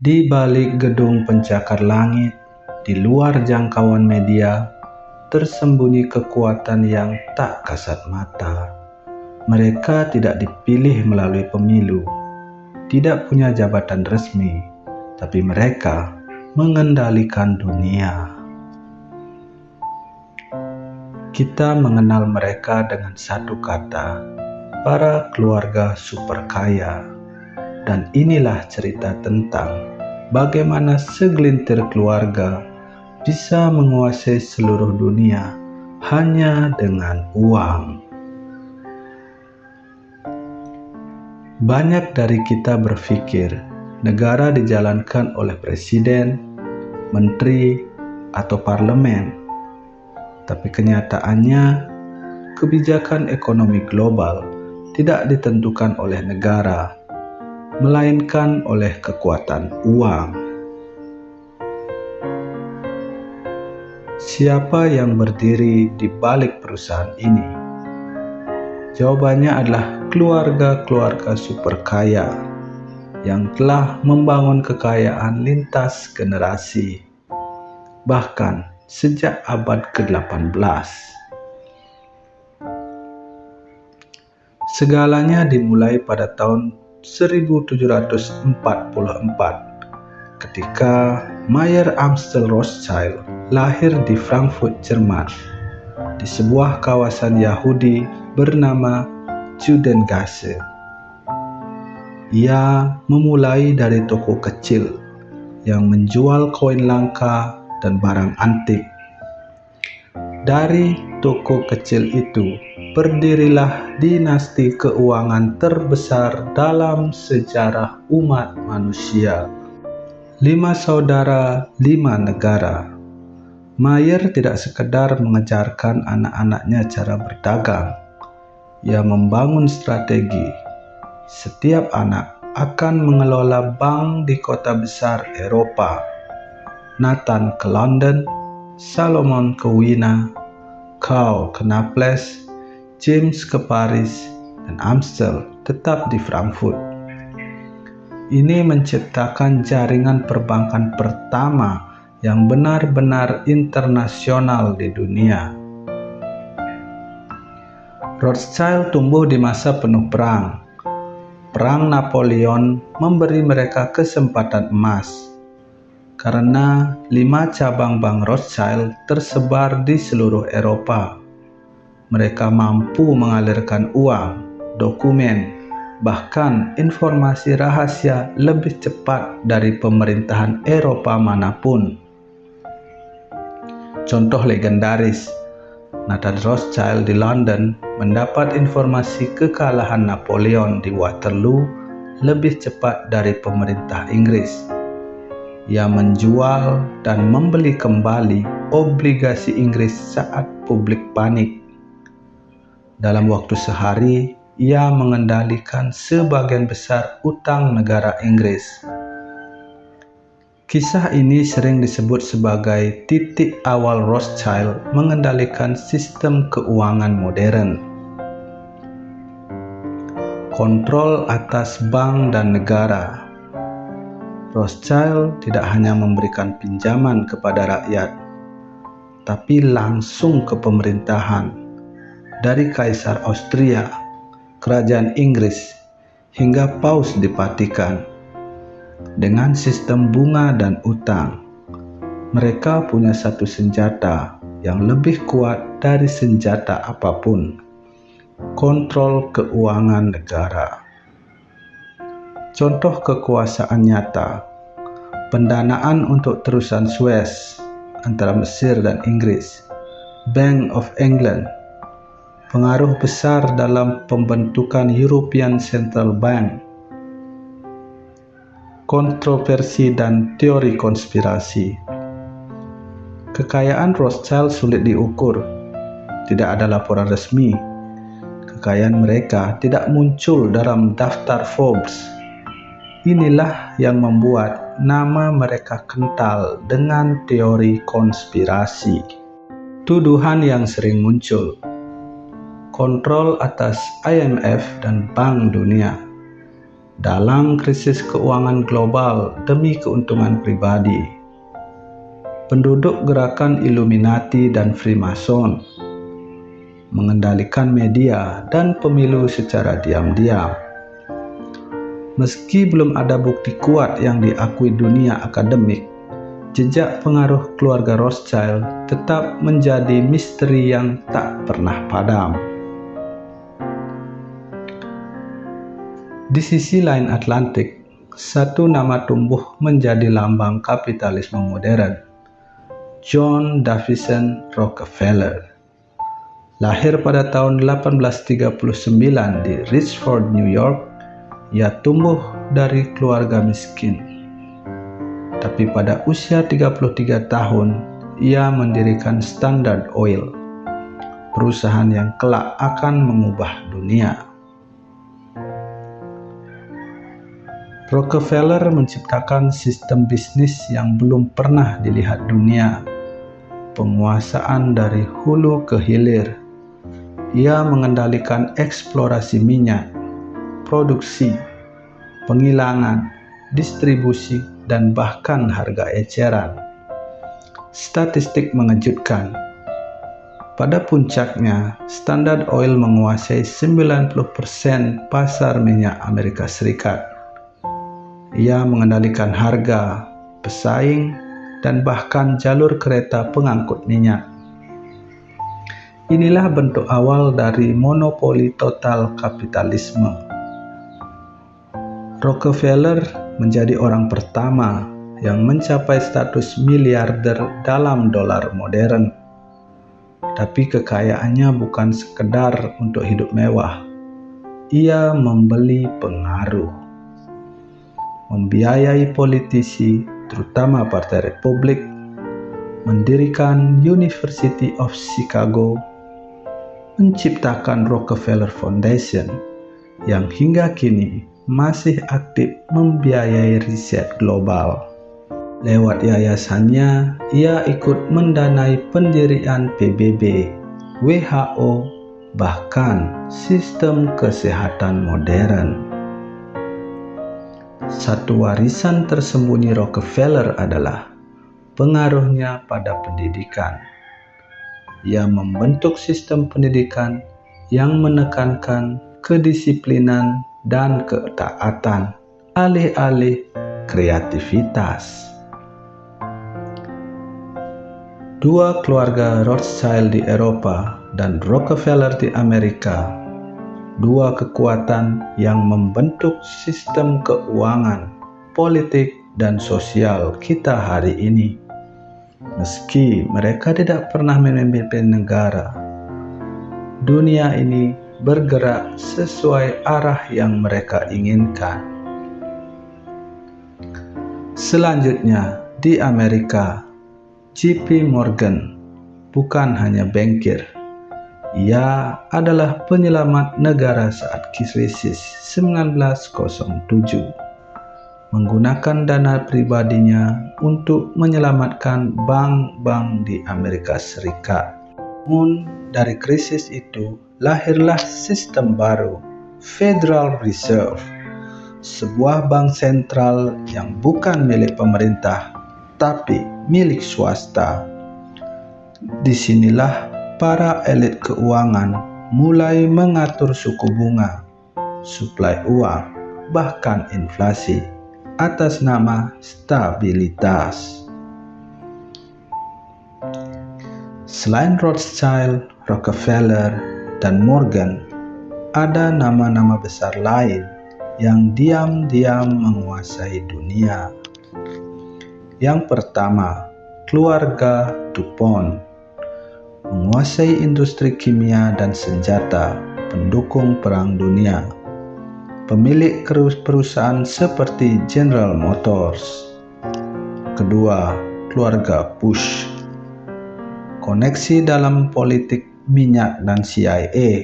Di balik gedung pencakar langit, di luar jangkauan media, tersembunyi kekuatan yang tak kasat mata. Mereka tidak dipilih melalui pemilu, tidak punya jabatan resmi, tapi mereka mengendalikan dunia. Kita mengenal mereka dengan satu kata, para keluarga super kaya. Dan inilah cerita tentang bagaimana segelintir keluarga bisa menguasai seluruh dunia hanya dengan uang. Banyak dari kita berpikir negara dijalankan oleh presiden, menteri, atau parlemen. Tapi kenyataannya, kebijakan ekonomi global tidak ditentukan oleh negara, melainkan oleh kekuatan uang. Siapa yang berdiri di balik perusahaan ini? Jawabannya adalah keluarga-keluarga super kaya yang telah membangun kekayaan lintas generasi, bahkan sejak abad ke-18. Segalanya dimulai pada tahun 1744 ketika Mayer Amstel Rothschild lahir di Frankfurt, Jerman, di sebuah kawasan Yahudi bernama Judengasse. Ia memulai dari toko kecil yang menjual koin langka dan barang antik. Dari toko kecil itu berdirilah dinasti keuangan terbesar dalam sejarah umat manusia. 5 saudara, 5 negara. Mayer tidak sekedar mengajarkan anak-anaknya cara berdagang. Ia membangun strategi. Setiap anak akan mengelola bank di kota besar Eropa. Nathan ke London, Salomon ke Wina, Karl ke Naples, James ke Paris, dan Amstel tetap di Frankfurt. Ini menciptakan jaringan perbankan pertama yang benar-benar internasional di dunia. Rothschild tumbuh di masa penuh perang. Perang Napoleon memberi mereka kesempatan emas, karena 5 cabang bank Rothschild tersebar di seluruh Eropa. Mereka mampu mengalirkan uang, dokumen, bahkan informasi rahasia lebih cepat dari pemerintahan Eropa manapun. Contoh legendaris, Nathan Rothschild di London mendapat informasi kekalahan Napoleon di Waterloo lebih cepat dari pemerintah Inggris. Ia menjual dan membeli kembali obligasi Inggris saat publik panik. Dalam waktu sehari, ia mengendalikan sebagian besar utang negara Inggris. Kisah ini sering disebut sebagai titik awal Rothschild mengendalikan sistem keuangan modern. Kontrol atas bank dan negara. Rothschild tidak hanya memberikan pinjaman kepada rakyat, tapi langsung ke pemerintahan, dari Kaisar Austria, Kerajaan Inggris, hingga Paus di Vatikan. Dengan sistem bunga dan utang, mereka punya satu senjata yang lebih kuat dari senjata apapun: kontrol keuangan negara. Contoh kekuasaan nyata: pendanaan untuk terusan Suez antara Mesir dan Inggris, Bank of England, pengaruh besar dalam pembentukan European Central Bank, kontroversi dan teori konspirasi. Kekayaan Rothschild sulit diukur. Tidak ada laporan resmi. Kekayaan mereka tidak muncul dalam daftar Forbes. Inilah yang membuat nama mereka kental dengan teori konspirasi. Tuduhan yang sering muncul: kontrol atas IMF dan Bank Dunia, dalang krisis keuangan global demi keuntungan pribadi. Penduduk gerakan Illuminati dan Freemason mengendalikan media dan pemilu secara diam-diam. Meski belum ada bukti kuat yang diakui dunia akademik, jejak pengaruh keluarga Rothschild tetap menjadi misteri yang tak pernah padam. Di sisi lain Atlantik, satu nama tumbuh menjadi lambang kapitalisme modern, John Davison Rockefeller. Lahir pada tahun 1839 di Richford, New York, ia tumbuh dari keluarga miskin. Tapi pada usia 33 tahun, ia mendirikan Standard Oil, perusahaan yang kelak akan mengubah dunia. Rockefeller menciptakan sistem bisnis yang belum pernah dilihat dunia, penguasaan dari hulu ke hilir. Ia mengendalikan eksplorasi minyak, produksi, penghilangan, distribusi, dan bahkan harga eceran. Statistik mengejutkan. Pada puncaknya, Standard Oil menguasai 90% pasar minyak Amerika Serikat. Ia mengendalikan harga, pesaing, dan bahkan jalur kereta pengangkut minyak. Inilah bentuk awal dari monopoli total kapitalisme. Rockefeller menjadi orang pertama yang mencapai status miliarder dalam dolar modern. Tapi kekayaannya bukan sekedar untuk hidup mewah. Ia membeli pengaruh, membiayai politisi, terutama Partai Republik, mendirikan University of Chicago, menciptakan Rockefeller Foundation yang hingga kini masih aktif membiayai riset global. Lewat yayasannya, ia ikut mendanai pendirian PBB, WHO, bahkan sistem kesehatan modern. Satu warisan tersembunyi Rockefeller adalah pengaruhnya pada pendidikan. Ia membentuk sistem pendidikan yang menekankan kedisiplinan dan ketaatan, alih-alih kreativitas. Dua keluarga Rothschild di Eropa dan Rockefeller di Amerika, dua kekuatan yang membentuk sistem keuangan, politik, dan sosial kita hari ini. Meski mereka tidak pernah memimpin negara, dunia ini bergerak sesuai arah yang mereka inginkan. Selanjutnya, di Amerika, JP Morgan bukan hanya bankir. Ia adalah penyelamat negara saat krisis 1907, menggunakan dana pribadinya untuk menyelamatkan bank-bank di Amerika Serikat. Namun, dari krisis itu lahirlah sistem baru, Federal Reserve, sebuah bank sentral yang bukan milik pemerintah, tapi milik swasta. Disinilah para elit keuangan mulai mengatur suku bunga, suplai uang, bahkan inflasi atas nama stabilitas. Selain Rothschild, Rockefeller, dan Morgan, ada nama-nama besar lain yang diam-diam menguasai dunia. Yang pertama, keluarga DuPont menguasai industri kimia dan senjata pendukung Perang Dunia. Pemilik perusahaan seperti General Motors. Kedua, keluarga Bush. Koneksi dalam politik minyak dan CIA.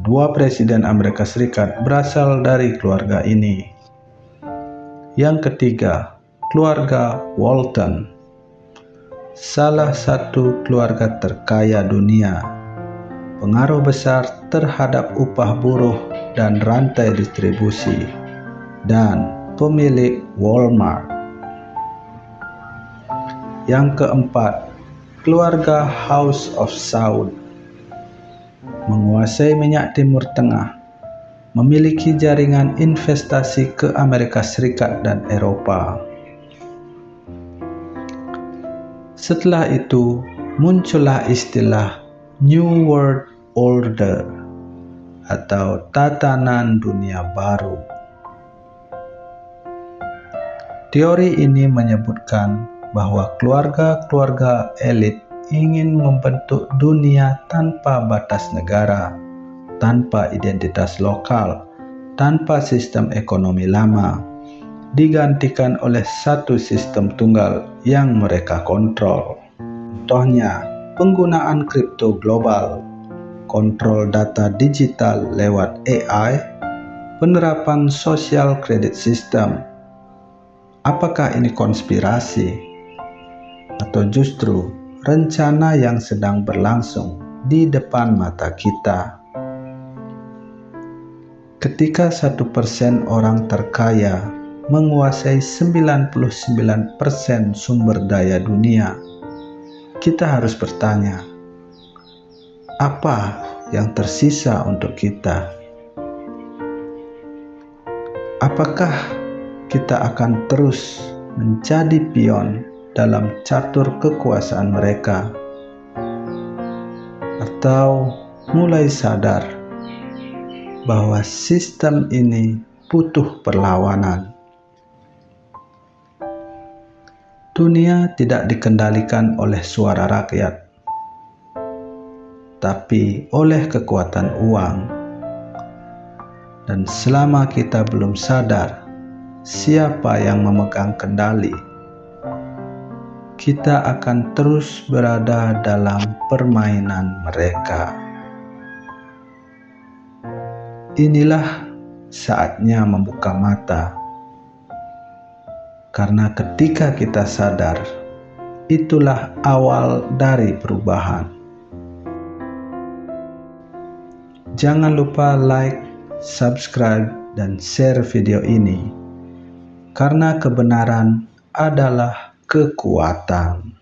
Dua presiden Amerika Serikat berasal dari keluarga ini. Yang ketiga, keluarga Walton. Salah satu keluarga terkaya dunia, pengaruh besar terhadap upah buruh dan rantai distribusi. dan pemilik Walmart. Yang keempat, keluarga House of Saud menguasai minyak Timur Tengah, memiliki jaringan investasi ke Amerika Serikat dan Eropa. Setelah itu, muncullah istilah New World Order atau tatanan dunia baru. Teori ini menyebutkan bahwa keluarga-keluarga elit ingin membentuk dunia tanpa batas negara, tanpa identitas lokal, tanpa sistem ekonomi lama, digantikan oleh satu sistem tunggal yang mereka kontrol. Contohnya, penggunaan kripto global, kontrol data digital lewat AI, penerapan social credit system. Apakah ini konspirasi? Atau justru rencana yang sedang berlangsung di depan mata kita? Ketika 1% orang terkaya menguasai 99% sumber daya dunia, kita harus bertanya, apa yang tersisa untuk kita? Apakah kita akan terus menjadi pion dalam catur kekuasaan mereka? Atau mulai sadar bahwa sistem ini butuh perlawanan? Dunia tidak dikendalikan oleh suara rakyat, tapi oleh kekuatan uang. Dan selama kita belum sadar siapa yang memegang kendali, kita akan terus berada dalam permainan mereka. Inilah saatnya membuka mata, karena ketika kita sadar, itulah awal dari perubahan. Jangan lupa like, subscribe, dan share video ini, karena kebenaran adalah kekuatan.